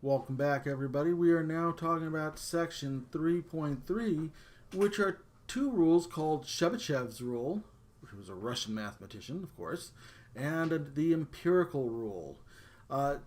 Welcome back, everybody. We are now talking about section 3.3, which are two rules called Chebyshevs Rule, which was a Russian mathematician, of course, and the Empirical Rule.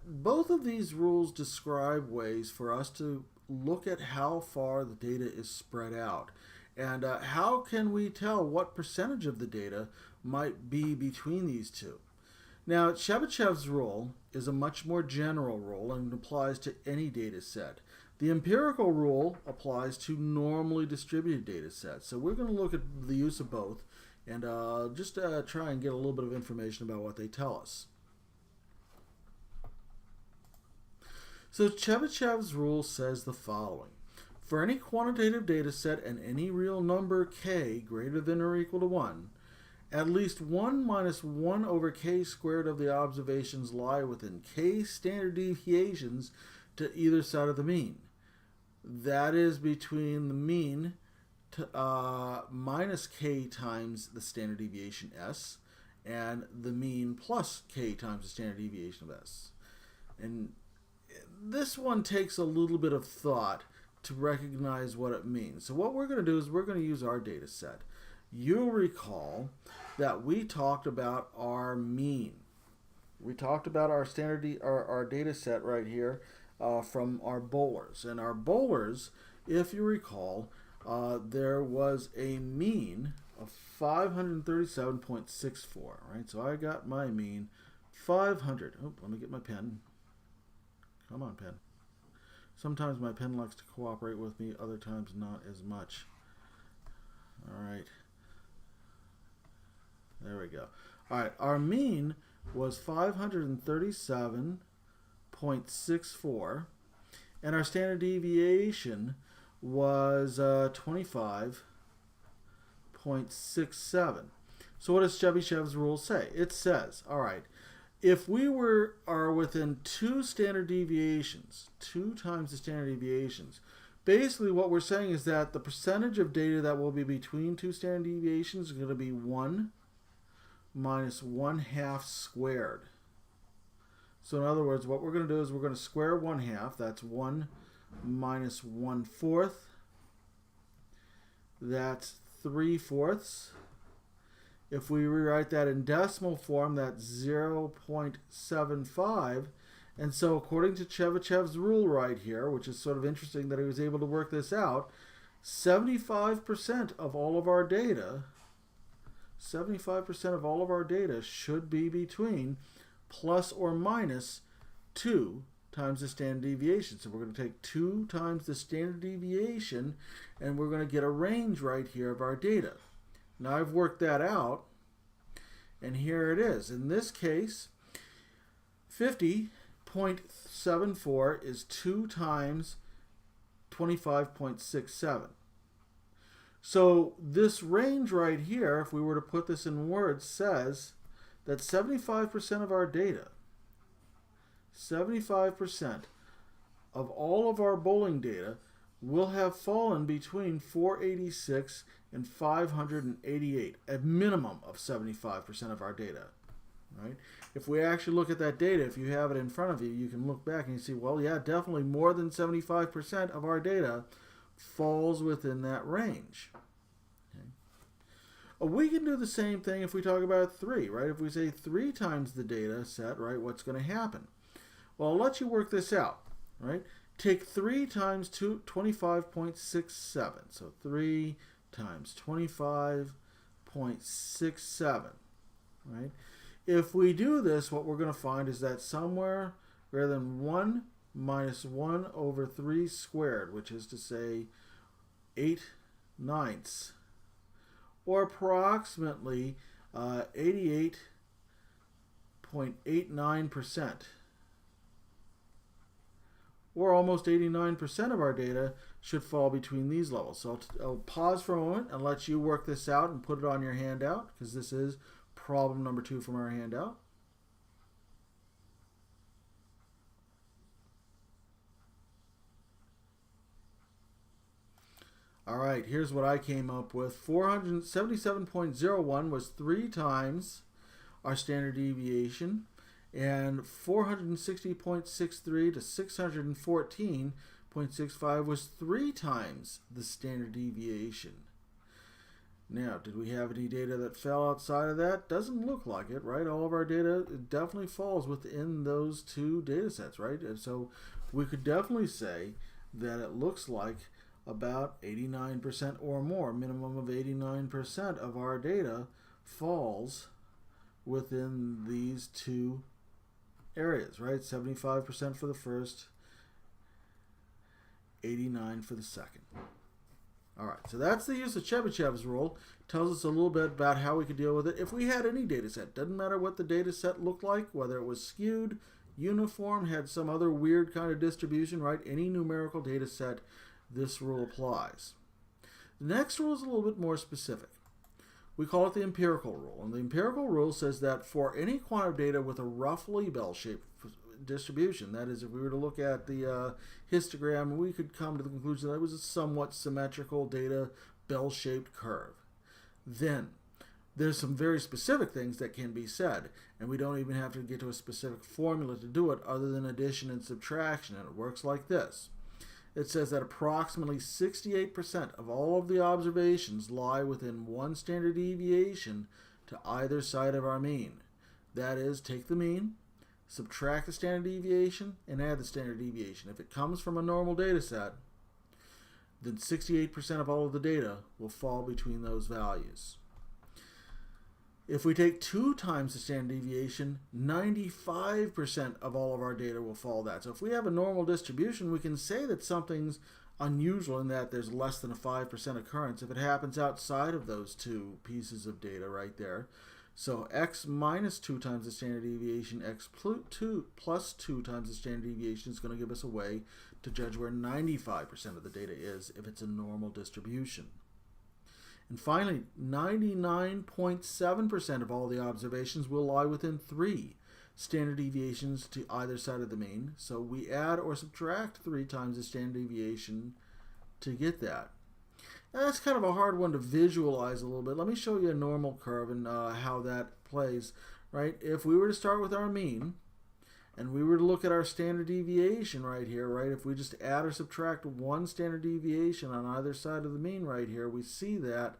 Both of these rules describe ways for us to look at how far the data is spread out. And how can we tell what percentage of the data might be between these two? Now, Chebyshevs Rule is a much more general rule and applies to any data set. The empirical rule applies to normally distributed data sets. So we're going to look at the use of both and just try and get a little bit of information about what they tell us. So Chebyshevs Rule says the following. For any quantitative data set and any real number k greater than or equal to 1, at least 1 minus 1 over k squared of the observations lie within k standard deviations to either side of the mean. That is between the mean minus k times the standard deviation s and the mean plus k times the standard deviation of s. And this one takes a little bit of thought to recognize what it means. So what we're going to do is we're going to use our data set. You'll recall that we talked about our mean. We talked about our our data set right here from our bowlers. And our bowlers, if you recall, there was a mean of 537.64, right? So I got my mean 500. Oh, let me get my pen. Come on, pen. Sometimes my pen likes to cooperate with me, other times not as much. All right. There we go. All right, our mean was 537.64, and our standard deviation was 25.67. So what does Chebyshevs Rule say? It says, all right, if we are within two standard deviations, 2 times the standard deviations, basically what we're saying is that the percentage of data that will be between 2 standard deviations is going to be 1 minus 1/2 squared. So in other words, what we're going to do is we're going to square 1/2. That's 1 minus 1/4. That's 3/4. If we rewrite that in decimal form, that's 0.75. And so according to Chebyshevs Rule right here, which is sort of interesting that he was able to work this out, 75% of all of our data 75% of all of our data should be between plus or minus 2 times the standard deviation. So we're going to take 2 times the standard deviation and we're going to get a range right here of our data. Now I've worked that out and here it is. In this case, 50.74 is 2 times 25.67. So this range right here, if we were to put this in words, says that 75% of our data, 75% of all of our bowling data will have fallen between 486 and 588, a minimum of 75% of our data. Right? If we actually look at that data, if you have it in front of you, you can look back and you see, well, yeah, definitely more than 75% of our data falls within that range. Okay. We can do the same thing if we talk about 3, right? If we say 3 times the data set, right, what's going to happen? Well, I'll let you work this out, right? Take 3 times 25.67. So 3 times 25.67, right? If we do this, what we're going to find is that somewhere greater than 1 minus 1 over 3 squared, which is to say 8/9, or approximately 88.89%, or almost 89% of our data should fall between these levels. So I'll pause for a moment and let you work this out and put it on your handout, because this is problem number 2 from our handout. All right, here's what I came up with. 477.01 was 3 times our standard deviation, and 460.63 to 614.65 was 3 times the standard deviation. Now, did we have any data that fell outside of that? Doesn't look like it, right? All of our data definitely falls within those two data sets, right? And so we could definitely say that it looks like about 89% or more, minimum of 89% of our data falls within these two areas, right? 75% for the first, 89 for the second. All right, so that's the use of Chebyshevs Rule. Tells us a little bit about how we could deal with it if we had any data set. Doesn't matter what the data set looked like, whether it was skewed, uniform, had some other weird kind of distribution, right? Any numerical data set, this rule applies. The next rule is a little bit more specific. We call it the empirical rule. And the empirical rule says that for any quantitative data with a roughly bell-shaped distribution, that is, if we were to look at the histogram, we could come to the conclusion that it was a somewhat symmetrical data bell-shaped curve. Then there's some very specific things that can be said, and we don't even have to get to a specific formula to do it other than addition and subtraction, and it works like this. It says that approximately 68% of all of the observations lie within one standard deviation to either side of our mean. That is, take the mean, subtract the standard deviation, and add the standard deviation. If it comes from a normal data set, then 68% of all of the data will fall between those values. If we take 2 times the standard deviation, 95% of all of our data will fall that. So if we have a normal distribution, we can say that something's unusual in that there's less than a 5% occurrence if it happens outside of those two pieces of data right there. So x minus 2 times the standard deviation, x plus 2 times the standard deviation is going to give us a way to judge where 95% of the data is if it's a normal distribution. And finally, 99.7% of all the observations will lie within 3 standard deviations to either side of the mean. So we add or subtract 3 times the standard deviation to get that. Now that's kind of a hard one to visualize a little bit. Let me show you a normal curve and how that plays. Right? If we were to start with our mean, and we were to look at our standard deviation right here, right? If we just add or subtract 1 standard deviation on either side of the mean right here, we see that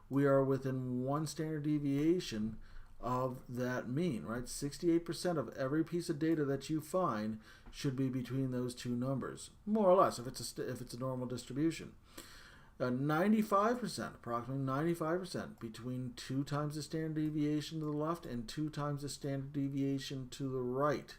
we are within 1 standard deviation of that mean, right? 68% of every piece of data that you find should be between those two numbers, more or less, if it's a normal distribution. 95%, approximately 95%, between 2 times the standard deviation to the left and 2 times the standard deviation to the right.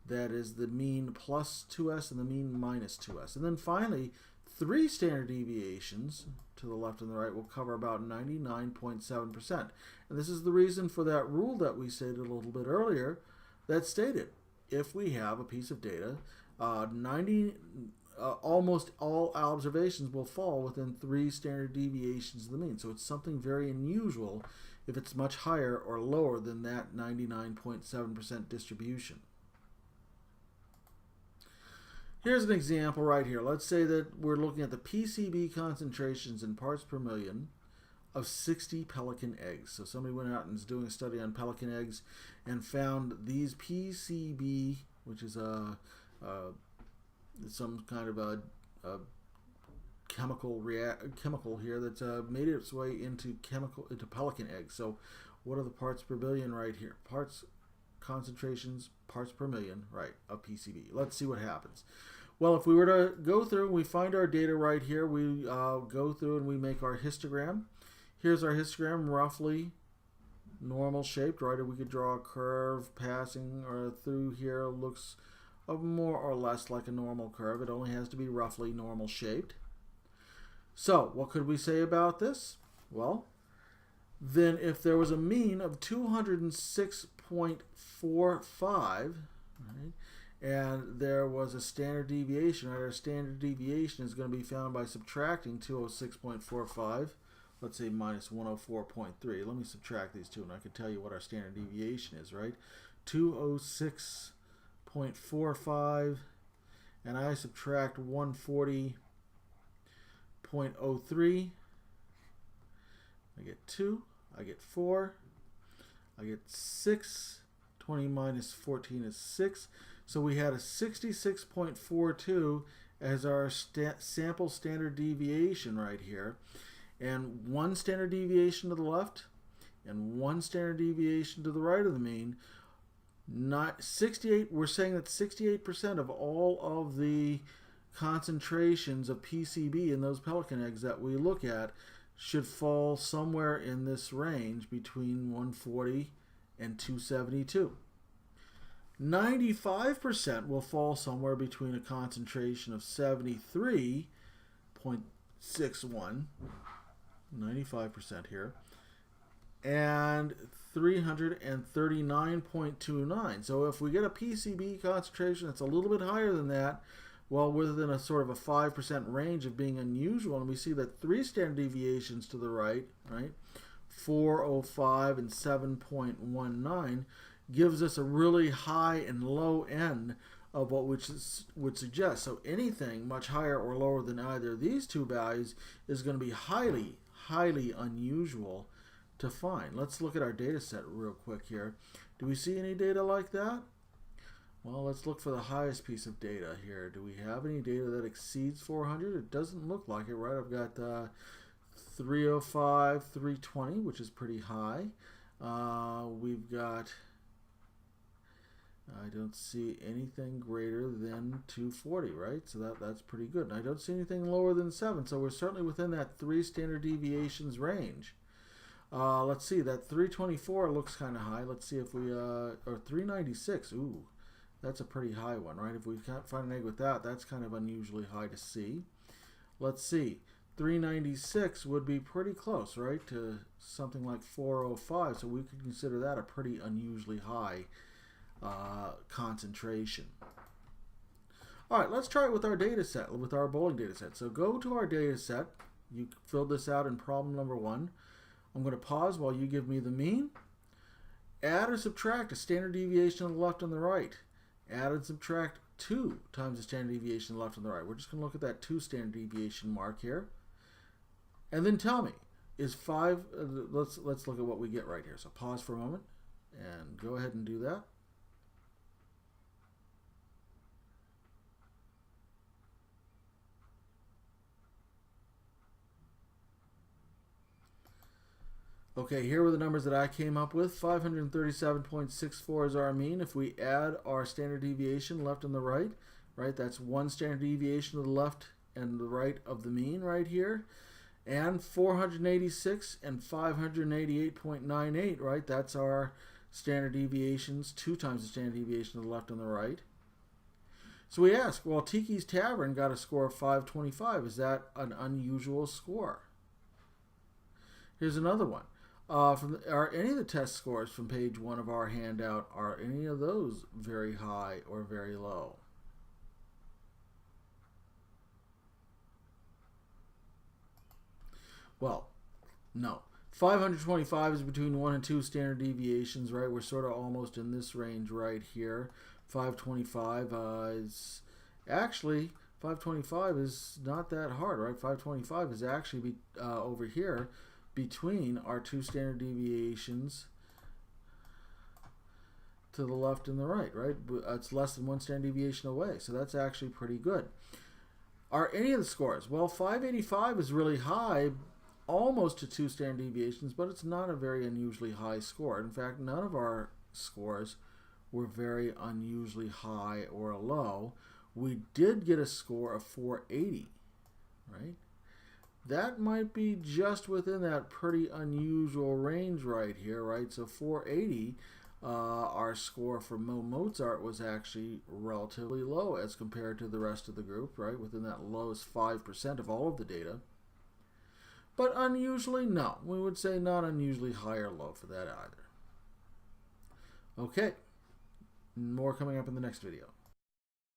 That is the mean plus 2s and the mean minus 2s. And then finally, 3 standard deviations to the left and the right will cover about 99.7%. And this is the reason for that rule that we stated a little bit earlier that stated if we have a piece of data, almost all observations will fall within 3 standard deviations of the mean. So it's something very unusual if it's much higher or lower than that 99.7% distribution. Here's an example right here. Let's say that we're looking at the PCB concentrations in parts per million of 60 pelican eggs. So somebody went out and is doing a study on pelican eggs and found these PCB, which is some kind of a chemical here that's made its way into pelican eggs. So what are the parts per billion right here? Parts concentrations, parts per million, right, of PCB. Let's see what happens. Well, if we were to go through and we find our data right here, we go through and we make our histogram. Here's our histogram, roughly normal shaped, right? Or we could draw a curve passing or through here. Looks more or less like a normal curve. It only has to be roughly normal shaped. So what could we say about this? Well, then if there was a mean of 206.45, right, and there was a standard deviation, right, our standard deviation is going to be found by subtracting 206.45, let's say minus 104.3. Let me subtract these two and I can tell you what our standard deviation is, right? 206.45, and I subtract 140.03. I get 2, I get 4, I get 6, 20 minus 14 is 6. So we had a 66.42 as our sample standard deviation right here. And one standard deviation to the left and one standard deviation to the right of the mean. Not 68. We're saying that 68% of all of the concentrations of PCB in those pelican eggs that we look at should fall somewhere in this range between 140 and 272. 95% will fall somewhere between a concentration of 73.61, 95% here, and 339.29. So if we get a PCB concentration that's a little bit higher than that, well, within a sort of a 5% range of being unusual, and we see that 3 standard deviations to the right, 405 and 7.19, gives us a really high and low end of what would suggest. So anything much higher or lower than either of these two values is going to be highly, highly unusual to find. Let's look at our data set real quick here. Do we see any data like that? Well, let's look for the highest piece of data here. Do we have any data that exceeds 400? It doesn't look like it, right? I've got 305, 320, which is pretty high. We've got, I don't see anything greater than 240, right? So that's pretty good. And I don't see anything lower than 7, so we're certainly within that 3 standard deviations range. Let's see, that 324 looks kind of high. Let's see if we, or 396, ooh. That's a pretty high one, right? If we can't find an egg with that, that's kind of unusually high to see. Let's see. 396 would be pretty close, right, to something like 405. So we could consider that a pretty unusually high concentration. All right, let's try it with our data set, with our bowling data set. So go to our data set. You filled this out in problem number 1. I'm going to pause while you give me the mean. Add or subtract a standard deviation on the left and the right. Add and subtract 2 times the standard deviation on the left and the right. We're just going to look at that 2 standard deviation mark here. And then tell me, is 5, let's look at what we get right here. So pause for a moment and go ahead and do that. Okay, here were the numbers that I came up with. 537.64 is our mean. If we add our standard deviation left and the right, that's 1 standard deviation to the left and the right of the mean right here. And 486 and 588.98, right? That's our standard deviations, 2 times the standard deviation to the left and the right. So we ask, well, Tiki's Tavern got a score of 525. Is that an unusual score? Here's another one. Are any of the test scores from page 1 of our handout, are any of those very high or very low? Well, no. 525 is between 1 and 2 standard deviations, right? We're sort of almost in this range right here. 525 is actually, 525 is not that hard, right? 525 is actually over here between our 2 standard deviations to the left and the right? It's less than 1 standard deviation away, so that's actually pretty good. Are any of the scores? Well, 585 is really high, almost to 2 standard deviations, but it's not a very unusually high score. In fact, none of our scores were very unusually high or low. We did get a score of 480, right? That might be just within that pretty unusual range right here, right? So 480, our score for Mozart was actually relatively low as compared to the rest of the group, right? Within that lowest 5% of all of the data. But unusually, no. We would say not unusually high or low for that either. Okay, more coming up in the next video.